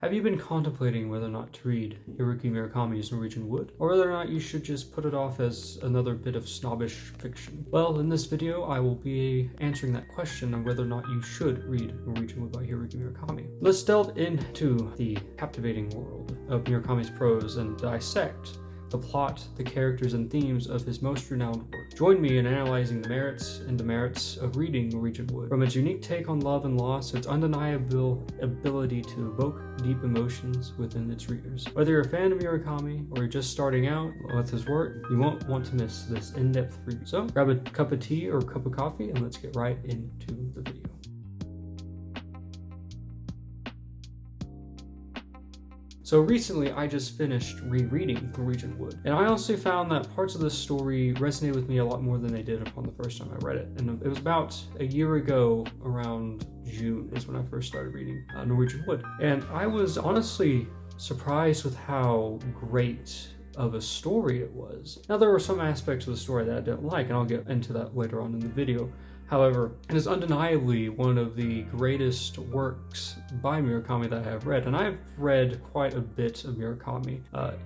Have you been contemplating whether or not to read Haruki Murakami's Norwegian Wood, or whether or not you should just put it off as another bit of snobbish fiction? Well, in this video, I will be answering that question on whether or not you should read Norwegian Wood by Haruki Murakami. Let's delve into the captivating world of Murakami's prose and dissect the plot, the characters, and themes of his most renowned work. Join me in analyzing the merits and demerits of reading Norwegian Wood, from its unique take on love and loss to its undeniable ability to evoke deep emotions within its readers. Whether you're a fan of Murakami or you're just starting out with his work, you won't want to miss this in-depth review. So grab a cup of tea or a cup of coffee and let's get right into the video. So recently, I just finished rereading Norwegian Wood, and I honestly found that parts of this story resonated with me a lot more than they did upon the first time I read it. And it was about a year ago, around June, is when I first started reading Norwegian Wood. And I was honestly surprised with how great of a story it was. Now, there were some aspects of the story that I didn't like, and I'll get into that later on in the video. However, it is undeniably one of the greatest works by Murakami that I have read, and I've read quite a bit of Murakami.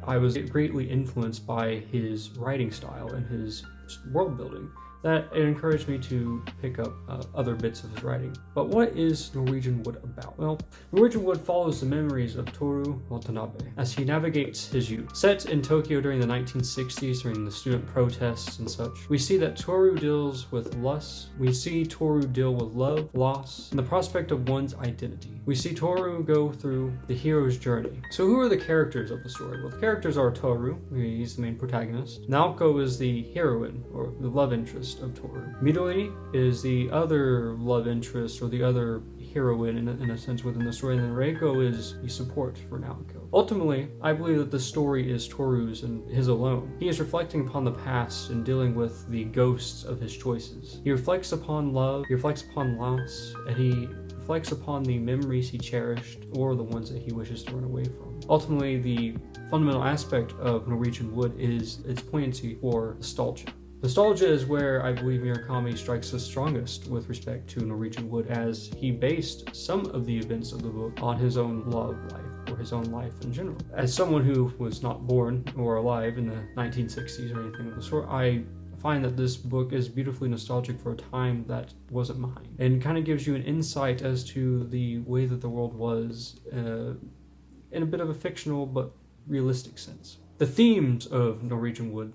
I was greatly influenced by his writing style and his world building. That it encouraged me to pick up other bits of his writing. But what is Norwegian Wood about? Well, Norwegian Wood follows the memories of Toru Watanabe as he navigates his youth. Set in Tokyo during the 1960s, during the student protests and such, we see that Toru deals with lust, we see Toru deal with love, loss, and the prospect of one's identity. We see Toru go through the hero's journey. So who are the characters of the story? Well, the characters are Toru, he's the main protagonist. Naoko is the heroine, or the love interest of Toru. Midori is the other love interest, or the other heroine in a sense within the story, and then Reiko is the support for Naoko. Ultimately, I believe that the story is Toru's and his alone. He is reflecting upon the past and dealing with the ghosts of his choices. He reflects upon love, he reflects upon loss, and he reflects upon the memories he cherished or the ones that he wishes to run away from. Ultimately, the fundamental aspect of Norwegian Wood is its poignancy for nostalgia. Nostalgia is where I believe Murakami strikes the strongest with respect to Norwegian Wood, as he based some of the events of the book on his own love life, or his own life in general. As someone who was not born or alive in the 1960s or anything of the sort, I find that this book is beautifully nostalgic for a time that wasn't mine, and kind of gives you an insight as to the way that the world was in a bit of a fictional but realistic sense. The themes of Norwegian Wood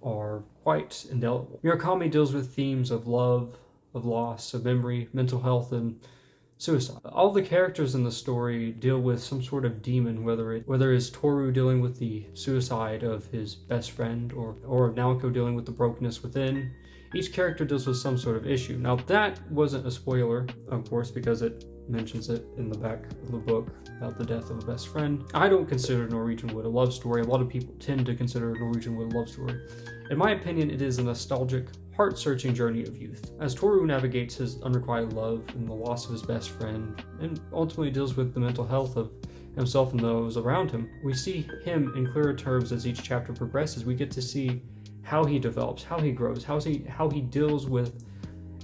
are quite indelible. Murakami deals with themes of love, of loss, of memory, mental health, and suicide. All the characters in the story deal with some sort of demon, whether it's Toru dealing with the suicide of his best friend, or Naoko dealing with the brokenness within. Each character deals with some sort of issue. Now, that wasn't a spoiler, of course, because it mentions it in the back of the book about the death of a best friend. I don't consider Norwegian Wood a love story. A lot of people tend to consider Norwegian Wood a love story. In my opinion, it is a nostalgic, heart-searching journey of youth. As Toru navigates his unrequited love and the loss of his best friend, and ultimately deals with the mental health of himself and those around him, we see him in clearer terms as each chapter progresses. We get to see how he develops, how he grows, how he deals with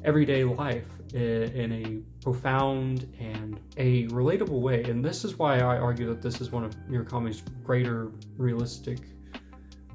everyday life in a profound and a relatable way. And this is why I argue that this is one of Murakami's greater realistic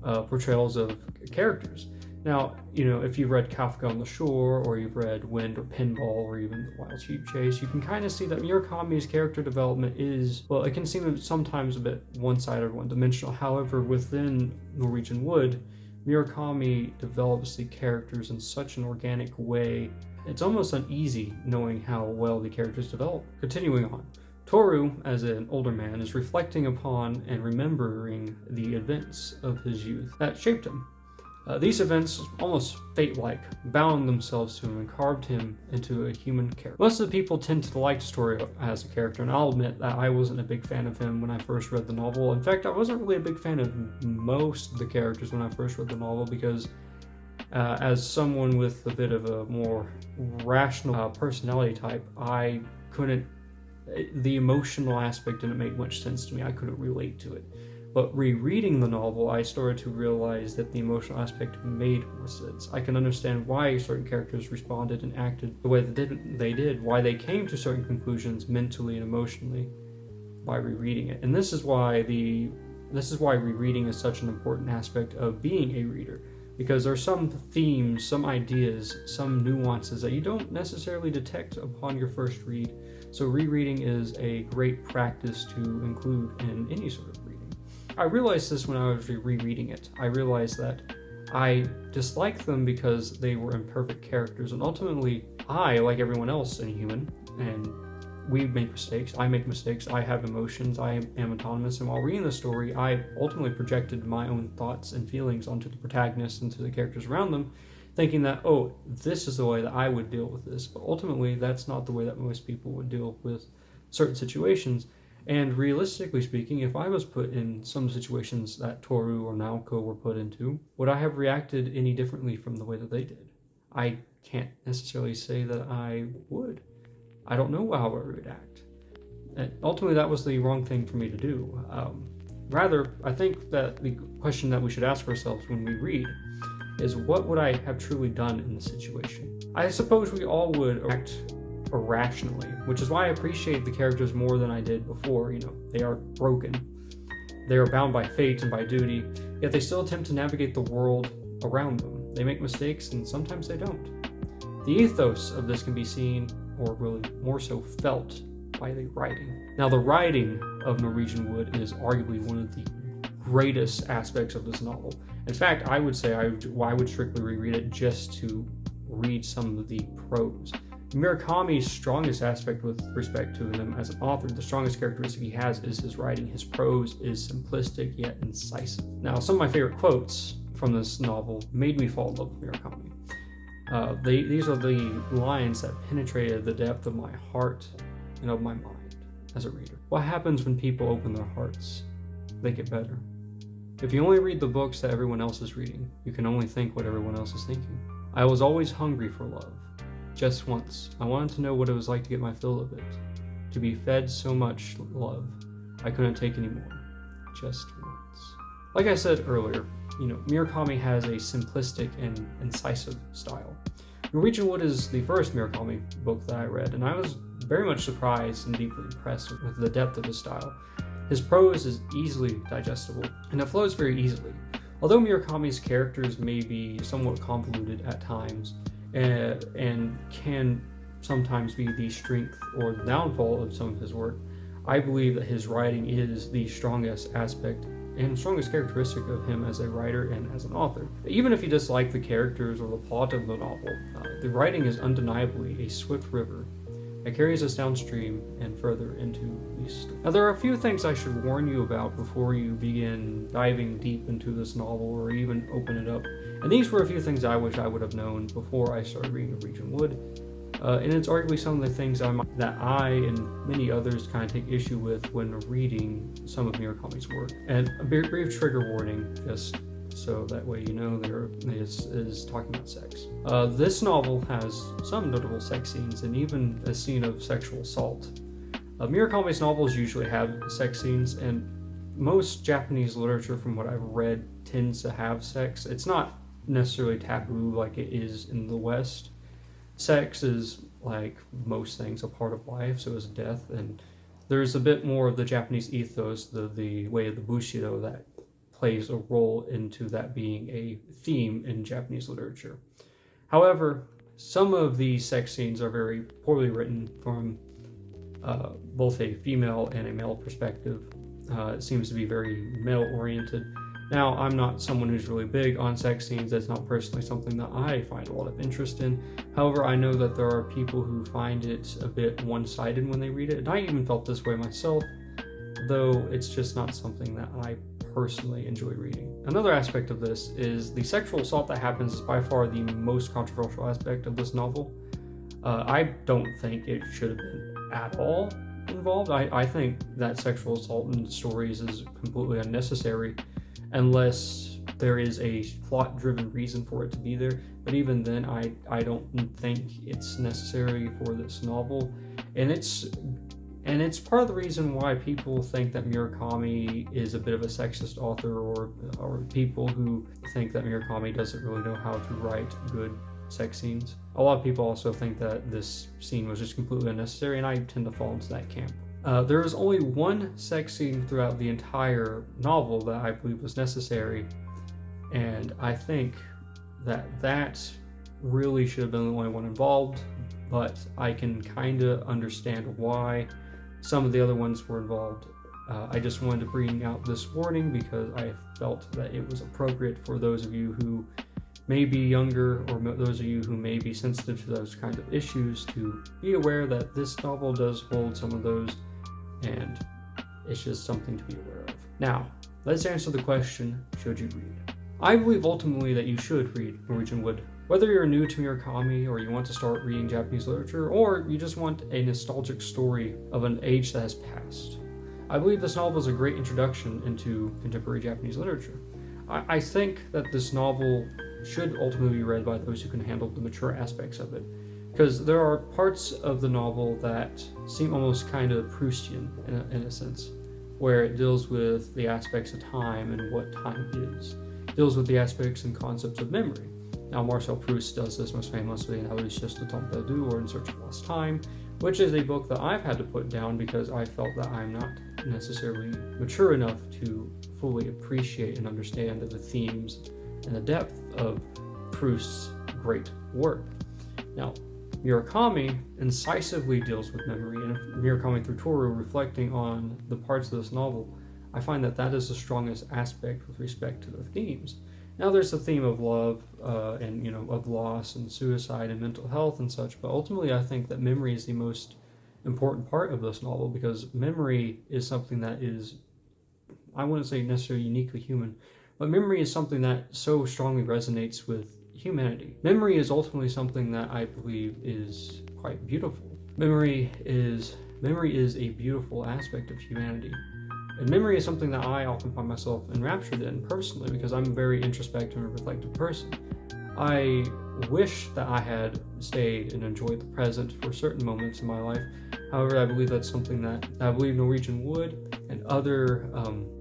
portrayals of characters. Now, if you've read Kafka on the Shore, or you've read Wind or Pinball, or even The Wild Sheep Chase, you can kind of see that Murakami's character development is, well, it can seem sometimes a bit one-sided, one-dimensional. However, within Norwegian Wood, Murakami develops the characters in such an organic way, it's almost uneasy knowing how well the characters develop. Continuing on, Toru, as an older man, is reflecting upon and remembering the events of his youth that shaped him. These events, almost fate-like, bound themselves to him and carved him into a human character. Most of the people tend to like Toru as a character, and I'll admit that I wasn't a big fan of him when I first read the novel. In fact, I wasn't really a big fan of most of the characters when I first read the novel, because as someone with a bit of a more rational personality type, the emotional aspect didn't make much sense to me. I couldn't relate to it. But rereading the novel, I started to realize that the emotional aspect made more sense. I can understand why certain characters responded and acted the way that they did, why they came to certain conclusions mentally and emotionally. by rereading it. And this is why rereading is such an important aspect of being a reader, because there are some themes, some ideas, some nuances that you don't necessarily detect upon your first read. So rereading is a great practice to include in any sort of reading. I realized this when I was rereading it. I realized that I disliked them because they were imperfect characters, and ultimately I, like everyone else, a human, and we make mistakes, I make mistakes, I have emotions, I am autonomous, and while reading the story, I ultimately projected my own thoughts and feelings onto the protagonist and to the characters around them, thinking that, oh, this is the way that I would deal with this. But ultimately, that's not the way that most people would deal with certain situations. And realistically speaking, if I was put in some situations that Toru or Naoko were put into, would I have reacted any differently from the way that they did? I can't necessarily say that I would. I don't know how I would act. And ultimately, that was the wrong thing for me to do. Rather, I think that the question that we should ask ourselves when we read is, what would I have truly done in the situation? I suppose we all would act irrationally, which is why I appreciate the characters more than I did before. They are broken. They are bound by fate and by duty, yet they still attempt to navigate the world around them. They make mistakes, and sometimes they don't. The ethos of this can be seen, or really more so felt, by the writing. Now, the writing of Norwegian Wood is arguably one of the greatest aspects of this novel. In fact, I would say I would strictly reread it just to read some of the prose. Murakami's strongest aspect with respect to him as an author, the strongest characteristic he has, is his writing. His prose is simplistic yet incisive. Now, some of my favorite quotes from this novel made me fall in love with Murakami. These are the lines that penetrated the depth of my heart and of my mind as a reader. What happens when people open their hearts? They get better. If you only read the books that everyone else is reading, you can only think what everyone else is thinking. I was always hungry for love. Just once. I wanted to know what it was like to get my fill of it. To be fed so much love, I couldn't take any more. Just once. Like I said earlier, Murakami has a simplistic and incisive style. Norwegian Wood is the first Murakami book that I read, and I was very much surprised and deeply impressed with the depth of his style. His prose is easily digestible, and it flows very easily. Although Murakami's characters may be somewhat convoluted at times, and can sometimes be the strength or the downfall of some of his work, I believe that his writing is the strongest aspect and strongest characteristic of him as a writer and as an author. Even if you dislike the characters or the plot of the novel, the writing is undeniably a swift river that carries us downstream and further into the story. Now, there are a few things I should warn you about before you begin diving deep into this novel or even open it up. And these were a few things I wish I would have known before I started reading Norwegian Wood. And it's arguably some of the things that I and many others kind of take issue with when reading some of Murakami's work. And a brief trigger warning, just so that way you know there is talking about sex. This novel has some notable sex scenes and even a scene of sexual assault. Murakami's novels usually have sex scenes, and most Japanese literature, from what I've read, tends to have sex. It's not necessarily taboo like it is in the West. Sex is, like most things, a part of life, so is death, and there's a bit more of the Japanese ethos, the way of the Bushido, that plays a role into that being a theme in Japanese literature. However, some of these sex scenes are very poorly written from both a female and a male perspective. It seems to be very male-oriented. Now, I'm not someone who's really big on sex scenes. That's not personally something that I find a lot of interest in. However, I know that there are people who find it a bit one-sided when they read it, and I even felt this way myself, though it's just not something that I personally enjoy reading. Another aspect of this is the sexual assault that happens is by far the most controversial aspect of this novel. I don't think it should have been at all involved. I think that sexual assault in stories is completely unnecessary unless there is a plot-driven reason for it to be there. But even then, I don't think it's necessary for this novel. And it's part of the reason why people think that Murakami is a bit of a sexist author, or people who think that Murakami doesn't really know how to write good sex scenes. A lot of people also think that this scene was just completely unnecessary, and I tend to fall into that camp. There is only one sex scene throughout the entire novel that I believe was necessary, and I think that really should have been the only one involved, but I can kind of understand why some of the other ones were involved. I just wanted to bring out this warning because I felt that it was appropriate for those of you who may be younger, or those of you who may be sensitive to those kinds of issues, to be aware that this novel does hold some of those, and it's just something to be aware of. Now, let's answer the question, should you read? I believe ultimately that you should read Norwegian Wood. Whether you're new to Murakami, or you want to start reading Japanese literature, or you just want a nostalgic story of an age that has passed, I believe this novel is a great introduction into contemporary Japanese literature. I think that this novel should ultimately be read by those who can handle the mature aspects of it, because there are parts of the novel that seem almost kind of Proustian in a sense, where it deals with the aspects of time and what time is, it deals with the aspects and concepts of memory. Now, Marcel Proust does this most famously in Alice de Temps Perdu, or In Search of Lost Time, which is a book that I've had to put down because I felt that I'm not necessarily mature enough to fully appreciate and understand the themes and the depth of Proust's great work. Now, Murakami incisively deals with memory, and Murakami through Toru reflecting on the parts of this novel, I find that that is the strongest aspect with respect to the themes. Now, there's the theme of love and of loss and suicide and mental health and such, but ultimately I think that memory is the most important part of this novel, because memory is something that is, I wouldn't say necessarily uniquely human, but memory is something that so strongly resonates with humanity. Memory is ultimately something that I believe is quite beautiful. Memory is a beautiful aspect of humanity. And memory is something that I often find myself enraptured in personally, because I'm a very introspective and reflective person. I wish that I had stayed and enjoyed the present for certain moments in my life. However, I believe that's something that I believe Norwegian Wood and other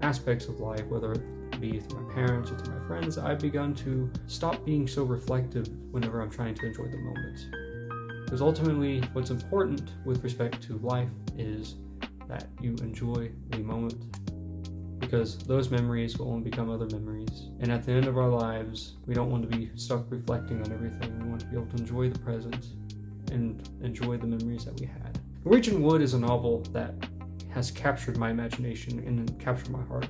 aspects of life, whether it be through my parents or through my friends, I've begun to stop being so reflective whenever I'm trying to enjoy the moment. Because ultimately, what's important with respect to life is that you enjoy the moment, because those memories will only become other memories. And at the end of our lives, we don't want to be stuck reflecting on everything. We want to be able to enjoy the present and enjoy the memories that we had. Norwegian Wood is a novel that has captured my imagination and captured my heart.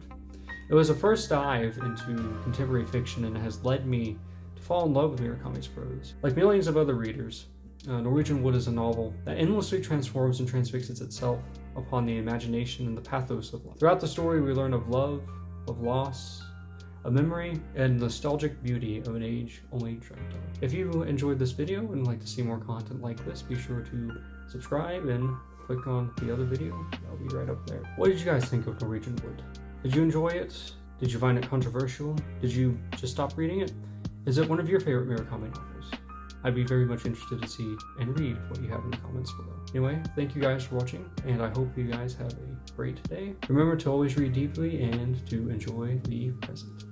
It was a first dive into contemporary fiction, and it has led me to fall in love with Murakami's prose. Like millions of other readers, Norwegian Wood is a novel that endlessly transforms and transfixes itself upon the imagination and the pathos of life. Throughout the story, we learn of love, of loss, of memory, and nostalgic beauty of an age only dreamt of. If you enjoyed this video and would like to see more content like this, be sure to subscribe and click on the other video. That'll be right up there. What did you guys think of Norwegian Wood? Did you enjoy it? Did you find it controversial? Did you just stop reading it? Is it one of your favorite Murakami novels? I'd be very much interested to see and read what you have in the comments below. Anyway, thank you guys for watching, and I hope you guys have a great day. Remember to always read deeply and to enjoy the present.